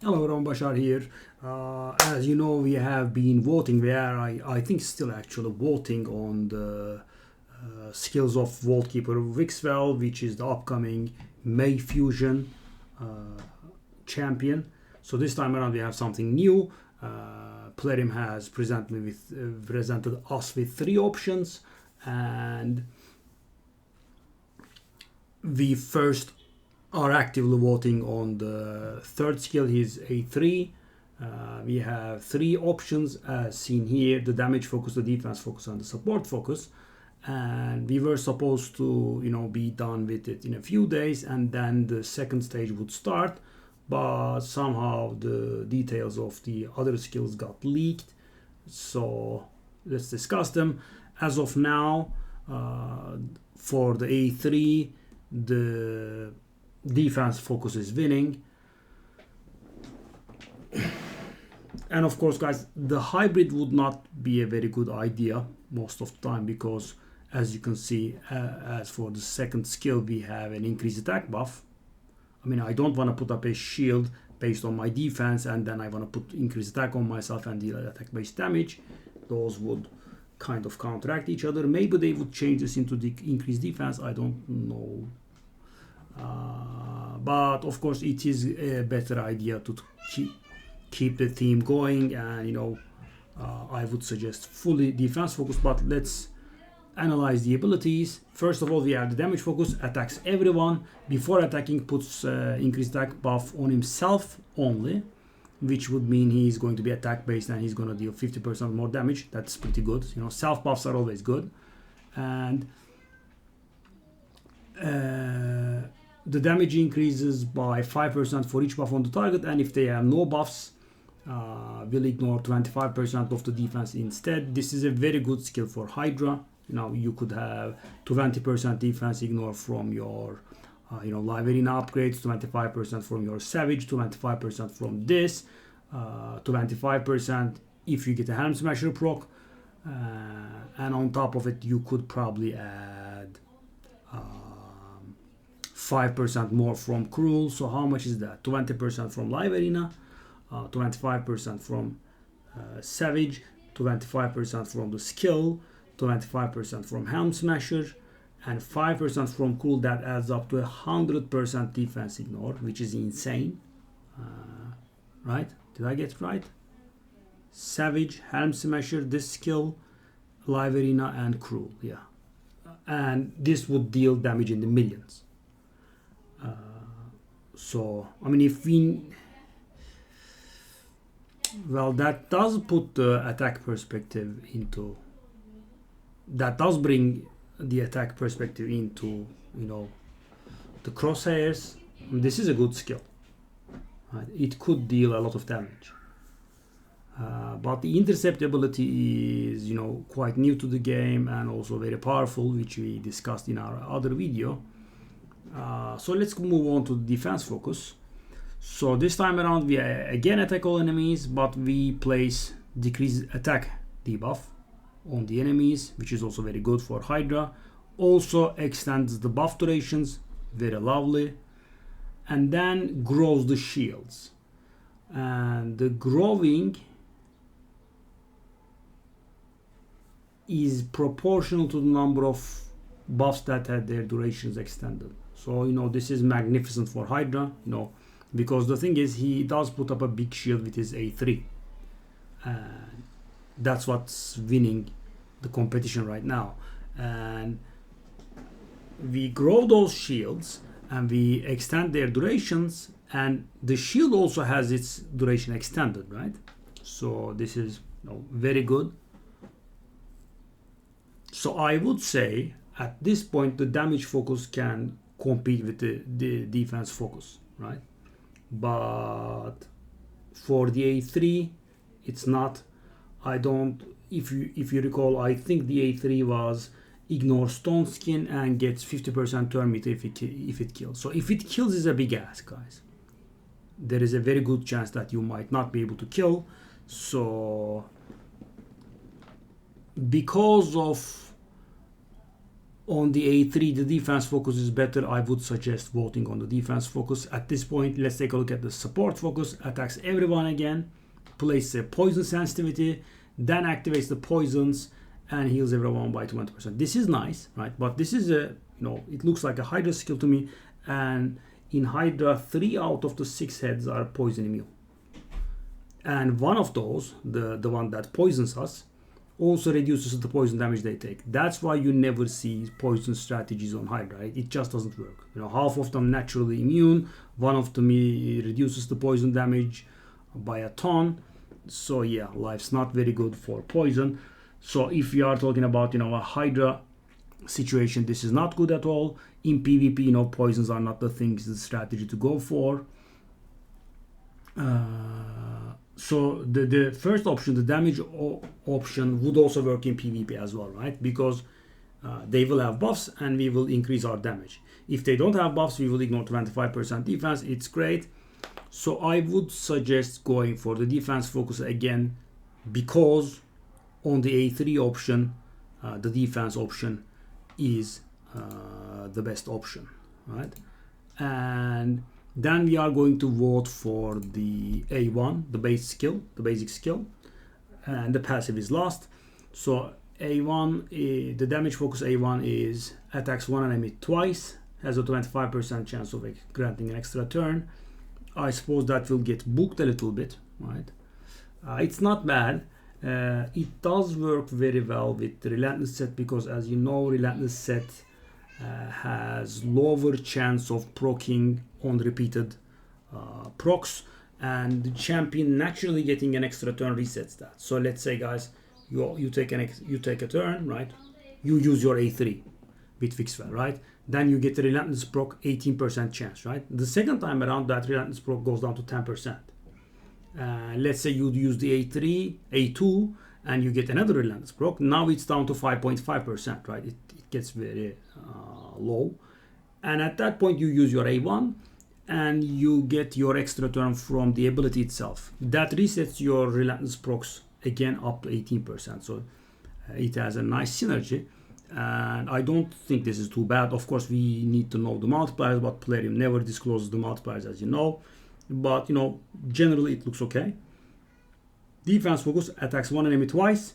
Hello everyone, Bashar here. As you know, we have been voting. I think still actually voting on the skills of Keeper Wixwell, which is the upcoming May Fusion champion. So this time around we have something new. Plarium has presented us with three options, and we first are actively voting on the third skill, his A3. We have three options as seen here: the damage focus, the defense focus, and the support focus. And we were supposed to, be done with it in a few days, and then the second stage would start. But somehow the details of the other skills got leaked. So let's discuss them. As of now, for the A3, the defense focus is winning. And of course, guys, the hybrid would not be a very good idea most of the time, because as you can see, as for the second skill, we have an increased attack buff. I mean, I don't want to put up a shield based on my defense and then I want to put increased attack on myself and deal attack based damage. Those would kind of counteract each other. Maybe they would change this into the increased defense, I don't know. But of course it is a better idea to keep the theme going, and I would suggest fully defense focus. But let's analyze the abilities. First of all, we have the damage focus, attacks everyone. Before attacking, puts increased attack buff on himself only, which would mean he's going to be attack based and he's going to deal 50% more damage. That's pretty good. Self buffs are always good. And the damage increases by 5% for each buff on the target, and if they have no buffs, will ignore 25% of the defense instead. This is a very good skill for Hydra. You could have 20% defense ignore from your live arena upgrades, 25% from your savage, 25% from this, 25% if you get a helm smasher proc, and on top of it you could probably add 5% more from cruel. So how much is that? 20% from live arena, 25% from savage, 25% from the skill, 25% from helm smasher, and 5% from cruel. That adds up to 100% defense ignore, which is insane. Right? Did I get it right? Savage, helm smasher, this skill, live arena, and cruel. Yeah, and this would deal damage in the millions. So I mean, that does put the attack perspective into, that does bring the attack perspective into the crosshairs. This is a good skill, right? It could deal a lot of damage, but the intercept ability is quite new to the game and also very powerful, which we discussed in our other video. So let's move on to the defense focus. So this time around we again attack all enemies, but we place decreased attack debuff on the enemies, which is also very good for Hydra. Also extends the buff durations, very lovely, and then grows the shields. And the growing is proportional to the number of buffs that had their durations extended. So this is magnificent for Hydra, because the thing is, he does put up a big shield with his A3. That's what's winning the competition right now. And we grow those shields and we extend their durations, and the shield also has its duration extended, right? So this is very good. So I would say at this point the damage focus can compete with the defense focus, right? But for the A3 it's not. If you recall, I think the A3 was ignore stone skin and gets 50% turn meter if it kills. So if it kills, is a big ask, guys. There is a very good chance that you might not be able to kill. So because of On the A3, the defense focus is better. I would suggest voting on the defense focus. At this point, let's take a look at the support focus. Attacks everyone again, places a poison sensitivity, then activates the poisons and heals everyone by 20%. This is nice, right? But this is a, it looks like a Hydra skill to me. And in Hydra, 3 out of the 6 heads are poison immune. And one of those, the one that poisons us, also reduces the poison damage they take. That's why you never see poison strategies on Hydra, right? It just doesn't work. Half of them naturally immune, one of them reduces the poison damage by a ton. So yeah, life's not very good for poison. So if you are talking about a Hydra situation, this is not good at all. In PvP, poisons are not the things, the strategy to go for. So the first option, the damage option, would also work in PvP as well, right? Because they will have buffs and we will increase our damage. If they don't have buffs, we will ignore 25% defense. It's great. So I would suggest going for the defense focus again, because on the A3 option, the defense option is the best option, right? And then we are going to vote for the A1, the basic skill, and the passive is last. So A1, the damage focus A1 is attacks one enemy twice, has a 25% chance of granting an extra turn. I suppose that will get booked a little bit, right? It's not bad. It does work very well with the Relentless set, because as you know, Relentless set has lower chance of proccing on repeated procs, and the champion naturally getting an extra turn resets that. So let's say, guys, you take a turn, right? You use your A3 with Wixwell, right? Then you get a Relentless proc, 18% chance, right? The second time around, that Relentless proc goes down to 10%. Let's say you use the A2, and you get another Relentless proc. Now it's down to 5.5%, right? It gets very low. And at that point, you use your A1, and you get your extra turn from the ability itself. That resets your Relentless procs again up to 18%. So it has a nice synergy. And I don't think this is too bad. Of course, we need to know the multipliers, but Plarium never discloses the multipliers, as you know. But generally it looks okay. Defense focus attacks one enemy twice.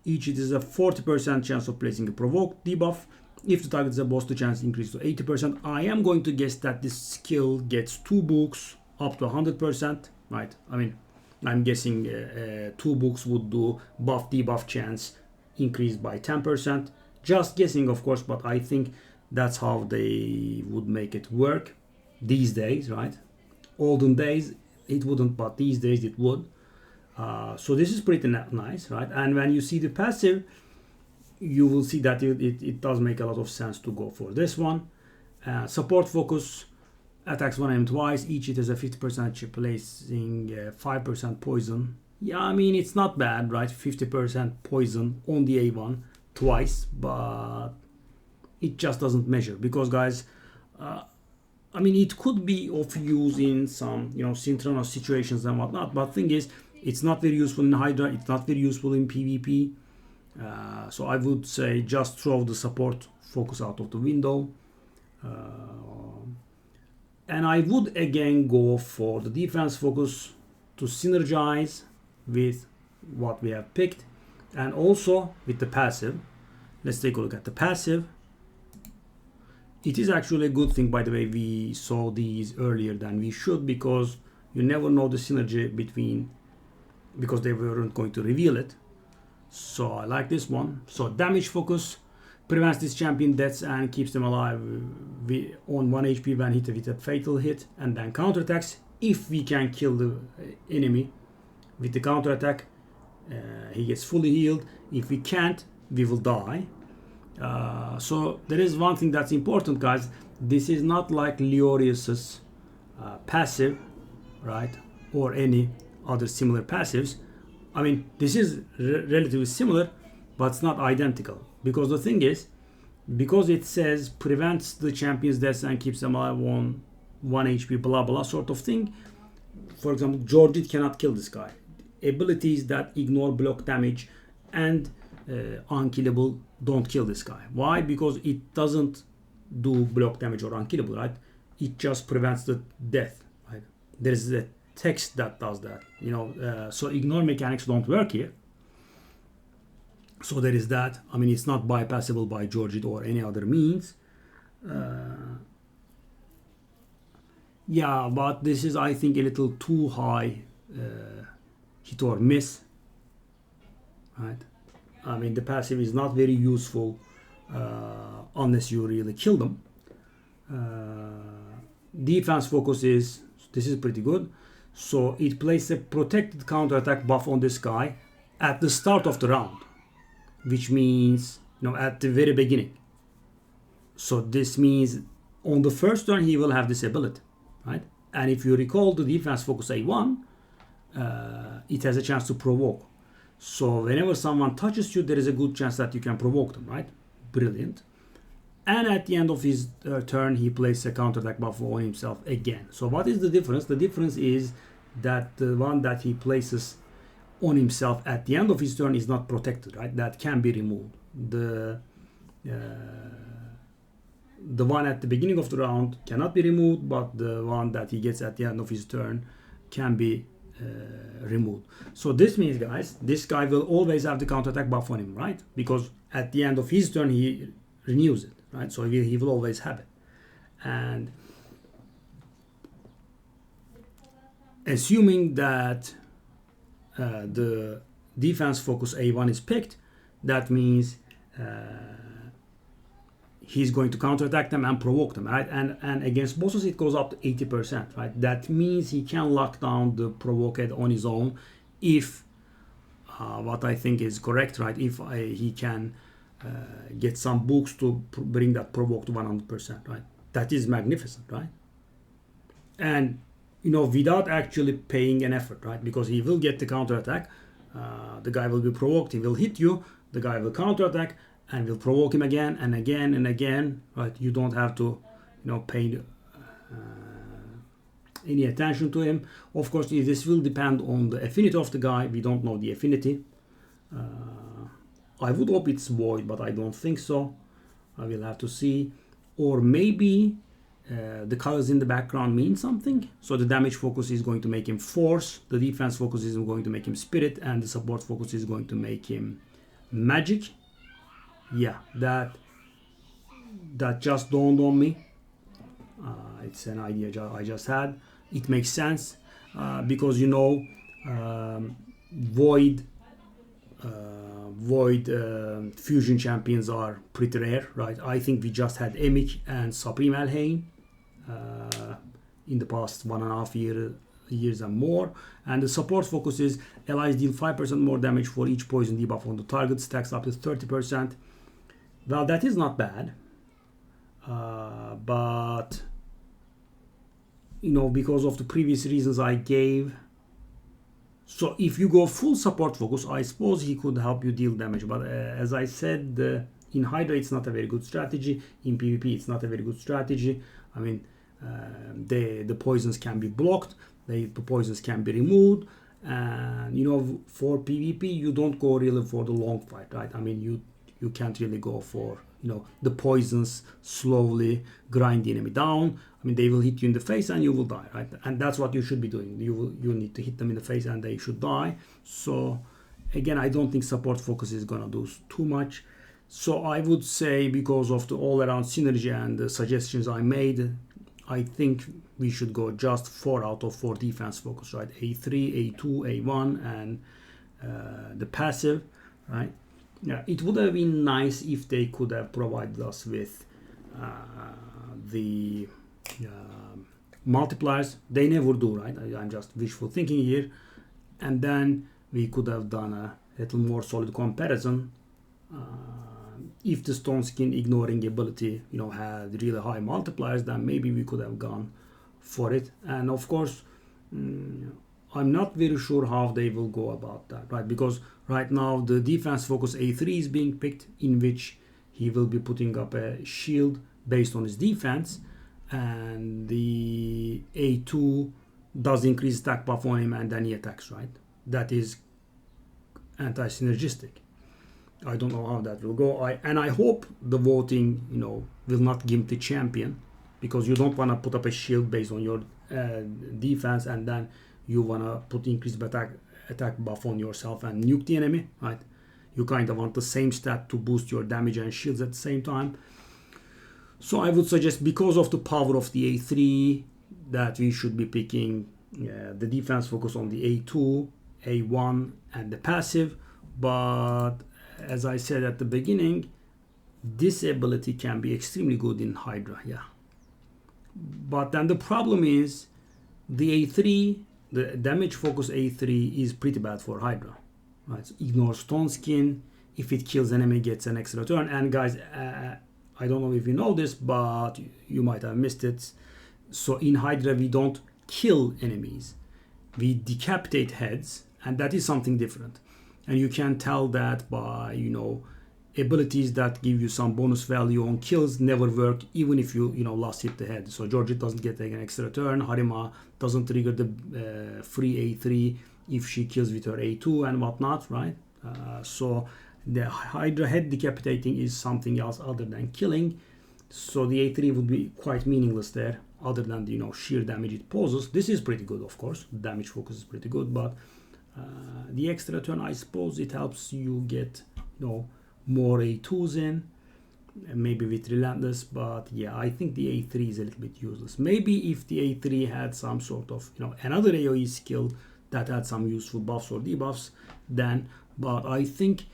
Each hit is a 40% chance of placing a provoke debuff. If the target is a boss, the chance increases to 80%. I am going to guess that this skill gets 2 books up to 100%, right? I mean, I'm guessing 2 books would do buff debuff chance increased by 10%. Just guessing, of course, but I think that's how they would make it work these days, right? Olden days it wouldn't, but these days it would. So this is pretty nice, right? And when you see the passive, you will see that it does make a lot of sense to go for this one. Support focus attacks one enemy twice. Each hit has a 50% placing 5% poison. Yeah, I mean, it's not bad, right? 50% poison on the A1 twice, but it just doesn't measure, because, guys, I mean, it could be of use in some, synchronous situations and whatnot, but thing is, it's not very useful in Hydra, it's not very useful in PvP. So I would say just throw the support focus out of the window. And I would again go for the defense focus to synergize with what we have picked, and also with the passive. Let's take a look at the passive. It is actually a good thing, by the way, we saw these earlier than we should, because you never know the synergy between, because they weren't going to reveal it. So I like this one. So damage focus prevents this champion deaths and keeps them alive on 1 HP when hit with a fatal hit, and then counterattacks. If we can kill the enemy with the counterattack, he gets fully healed. If we can't, we will die. So there is one thing that's important, guys. This is not like Leorius's passive, right, or any other similar passives. I mean, this is relatively similar, but it's not identical, because the thing is, because it says prevents the champion's deaths and keeps them alive on 1 HP, blah blah sort of thing. For example, Georgit cannot kill this guy. Abilities that ignore block damage and unkillable, don't kill this guy. Why? Because it doesn't do block damage or unkillable, right? It just prevents the death, right? There is a text that does that, so ignore mechanics don't work here. So there is that. I mean, it's not bypassable by Georgid or any other means. Yeah, but this is, I think, a little too high hit or miss, right? I mean, the passive is not very useful unless you really kill them. Defense focus this is pretty good. So it places a protected counterattack buff on this guy at the start of the round, which means, at the very beginning. So this means on the first turn he will have this ability, right? And if you recall the defense focus A1, it has a chance to provoke. So whenever someone touches you, there is a good chance that you can provoke them, right? Brilliant. And at the end of his turn, he places a counterattack buff on himself again. So what is the difference? The difference is that the one that he places on himself at the end of his turn is not protected, right? That can be removed. The one at the beginning of the round cannot be removed, but the one that he gets at the end of his turn can be removed. So this means, guys, this guy will always have the counterattack buff on him, right? Because at the end of his turn he renews it, right? So he will always have it. And assuming that the defense focus A1 is picked, that means he's going to counterattack them and provoke them, right? And against bosses it goes up to 80%, right? That means he can lock down the provoked on his own if what I think is correct, right? If he can get some books to bring that provoke to 100%, right? That is magnificent, right? And without actually paying an effort, right? Because he will get the counterattack, the guy will be provoked, he will hit you, the guy will counterattack, and will provoke him again and again and again, right? You don't have to, pay any attention to him. Of course, this will depend on the affinity of the guy. We don't know the affinity. I would hope it's void, but I don't think so. I will have to see. Or maybe the colors in the background mean something. So the damage focus is going to make him force, the defense focus is going to make him spirit, and the support focus is going to make him magic. Yeah, that just dawned on me. It's an idea I just had. It makes sense because void fusion champions are pretty rare, right? I think we just had Emic and Supreme Alhain in the past 1.5 years and more. And the support focus is allies deal 5% more damage for each poison debuff on the target, stacks up to 30%. Well, that is not bad, but because of the previous reasons I gave. So if you go full support focus, I suppose he could help you deal damage. But as I said, in Hydra it's not a very good strategy. In PvP it's not a very good strategy. I mean, the poisons can be blocked. The poisons can be removed. And for PvP you don't go really for the long fight, right? I mean, you can't really go for the poisons slowly grind the enemy down. I mean, they will hit you in the face and you will die, right? And that's what you should be doing. You need to hit them in the face and they should die. So again, I don't think support focus is gonna do too much. So I would say, because of the all-around synergy and the suggestions I made, I think we should go just 4 out of 4 defense focus, right? A3, A2, A1, and the passive, right? Yeah, it would have been nice if they could have provided us with the multipliers. They never do, right? I'm just wishful thinking here. And then we could have done a little more solid comparison. If the Stone Skin ignoring ability, had really high multipliers, then maybe we could have gone for it. And of course, I'm not very sure how they will go about that, right? Because right now the defense focus A3 is being picked, in which he will be putting up a shield based on his defense, and the A2 does increase attack buff on him and then he attacks, right? That is anti-synergistic. I don't know how that will go. I hope the voting, will not give the champion, because you don't want to put up a shield based on your defense, and then you want to put increased attack buff on yourself and nuke the enemy, right? You kind of want the same stat to boost your damage and shields at the same time. So I would suggest, because of the power of the A3, that we should be picking the defense focus on the A2, A1, and the passive. But as I said at the beginning, this ability can be extremely good in Hydra, yeah. But then the problem is the A3, the damage focus A3 is pretty bad for Hydra. Right? Ignore Stone Skin. If it kills enemy, gets an extra turn. And guys, I don't know if you know this, but you might have missed it. So in Hydra, we don't kill enemies. We decapitate heads, and that is something different. And you can tell that by, abilities that give you some bonus value on kills never work, even if you, last hit the head. So Georgette doesn't get an extra turn. Harima doesn't trigger the free A3 if she kills with her A2 and whatnot, right? So the Hydra head decapitating is something else other than killing. So the A3 would be quite meaningless there, other than the sheer damage it poses. This is pretty good, of course. The damage focus is pretty good, but the extra turn, I suppose it helps you get more A2s in, maybe with Relentless. But yeah, I think the A3 is a little bit useless. Maybe if the A3 had some sort of another AoE skill that had some useful buffs or debuffs, then, but I think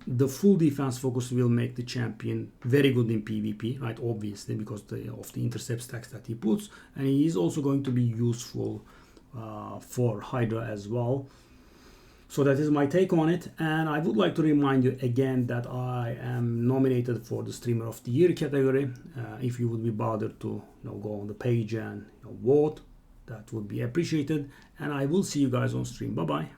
the full defense focus will make the champion very good in PvP, right? Obviously, because of the intercept stacks that he puts, and he is also going to be useful for Hydra as well. So that is my take on it, and I would like to remind you again that I am nominated for the Streamer of the Year category. If you would be bothered to go on the page and vote, that would be appreciated, and I will see you guys on stream. Bye bye.